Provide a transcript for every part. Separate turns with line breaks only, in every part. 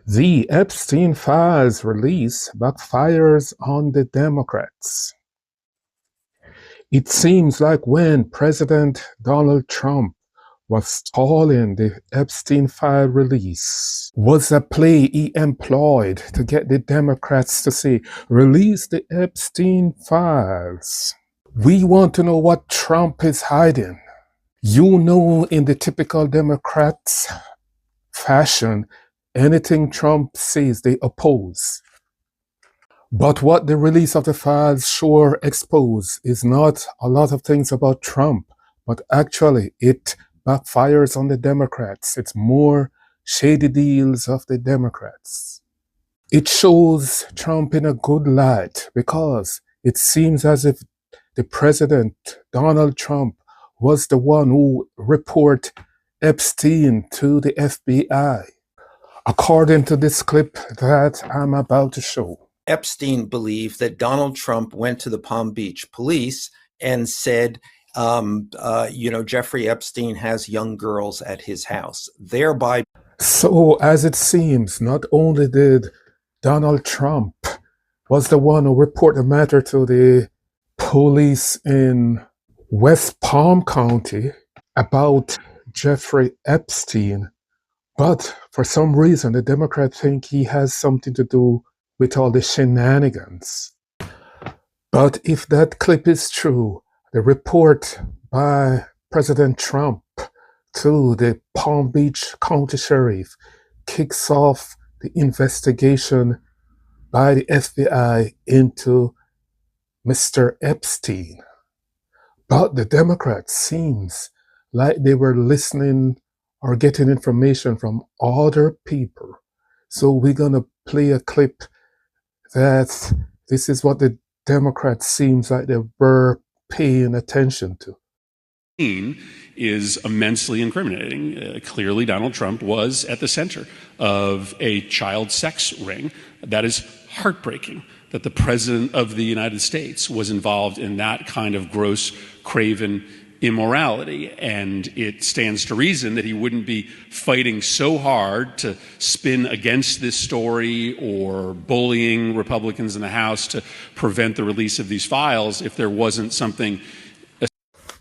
The Epstein files release backfires on the Democrats. It seems like when President Donald Trump was stalling the Epstein file release was a play he employed to get the Democrats to say, release the Epstein files. We want to know what Trump is hiding. You know, in the typical Democrats fashion, anything Trump says, they oppose. But what the release of the files sure expose is not a lot of things about Trump, but actually it backfires on the Democrats. It's more shady deals of the Democrats. It shows Trump in a good light because it seems as if the president, Donald Trump, was the one who reported Epstein to the FBI, according to this clip that I'm about to show.
Epstein believed that Donald Trump went to the Palm Beach police and said, Jeffrey Epstein has young girls at his house, thereby.
So, as it seems, not only did Donald Trump was the one who reported the matter to the police in West Palm County about Jeffrey Epstein, but for some reason the Democrats think he has something to do with all the shenanigans. But if that clip is true, the report by President Trump to the Palm Beach County Sheriff kicks off the investigation by the FBI into Mr. Epstein. But the Democrats seems like they were listening or getting information from other people. So we're going to play a clip that this is what the Democrats seems like they were paying attention to.
Is immensely incriminating. Clearly, Donald Trump was at the center of a child sex ring. That is heartbreaking that the President of the United States was involved in that kind of gross, craven immorality. And it stands to reason that he wouldn't be fighting so hard to spin against this story or bullying Republicans in the House to prevent the release of these files if there wasn't something.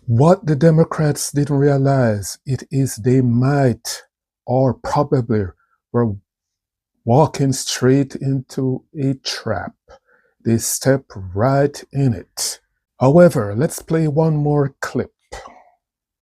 What the Democrats didn't realize it is they might or probably were walking straight into a trap. They step right in it. However, let's play one more clip.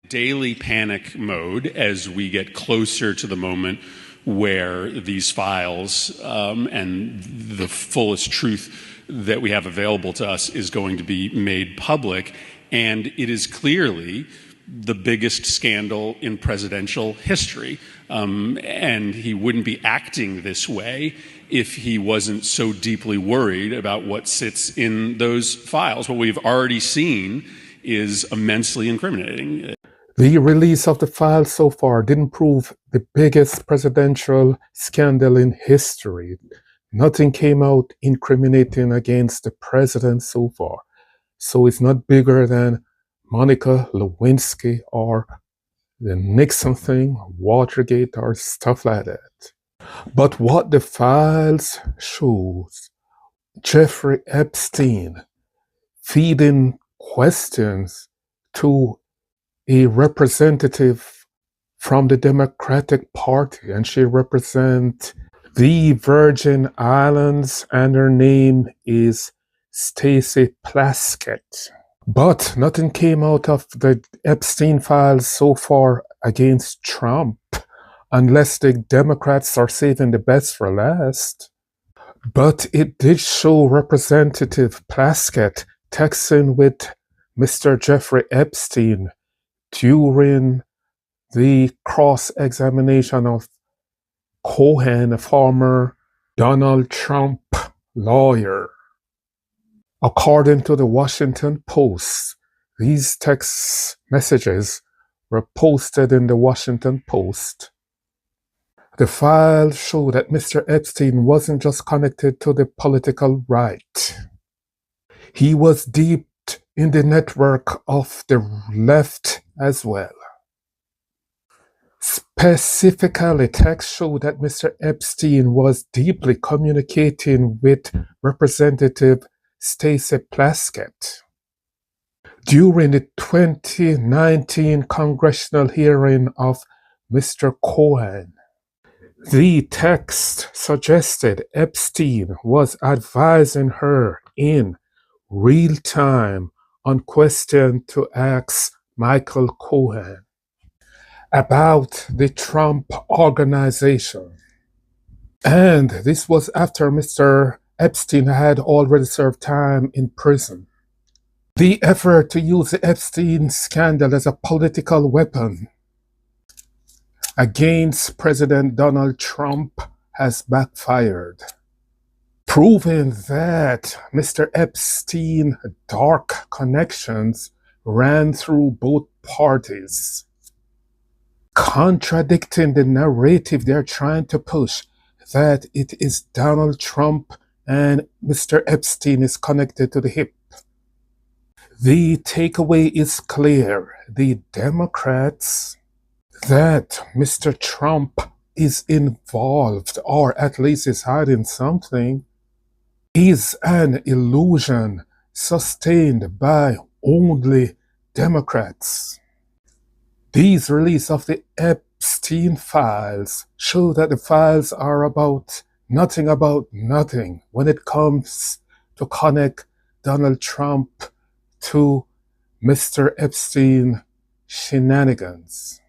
Daily panic mode as we get closer to the moment where these files and the fullest truth that we have available to us is going to be made public. And it is clearly the biggest scandal in presidential history. And he wouldn't be acting this way if he wasn't so deeply worried about what sits in those files. What we've already seen is immensely incriminating.
The release of the files so far didn't prove the biggest presidential scandal in history. Nothing came out incriminating against the president so far. So it's not bigger than Monica Lewinsky or the Nixon thing, Watergate, or stuff like that. But what the files shows, Jeffrey Epstein feeding questions to a representative from the Democratic Party, and she represents the Virgin Islands, and her name is Stacey Plaskett. But nothing came out of the Epstein files so far against Trump, unless the Democrats are saving the best for last. But it did show Representative Plaskett texting with Mr. Jeffrey Epstein during the cross-examination of Cohen, a former Donald Trump lawyer. According to the Washington Post, these text messages were posted in the Washington Post. The files show that Mr. Epstein wasn't just connected to the political right. He was deep in the network of the left as well. Specifically, texts show that Mr. Epstein was deeply communicating with Representative Stacey Plaskett during the 2019 congressional hearing of Mr. Cohen. The text suggested Epstein was advising her in real time on questions to ask Michael Cohen about the Trump organization. And this was after Mr. Epstein had already served time in prison. The effort to use the Epstein scandal as a political weapon against President Donald Trump has backfired, proving that Mr. Epstein's dark connections ran through both parties, contradicting the narrative they're trying to push that it is Donald Trump and Mr. Epstein is connected to the hip. The takeaway is clear. The Democrats that Mr. Trump is involved, or at least is hiding something, is an illusion sustained by only Democrats. These release of the Epstein files show that the files are about nothing when it comes to connect Donald Trump to Mr. Epstein shenanigans.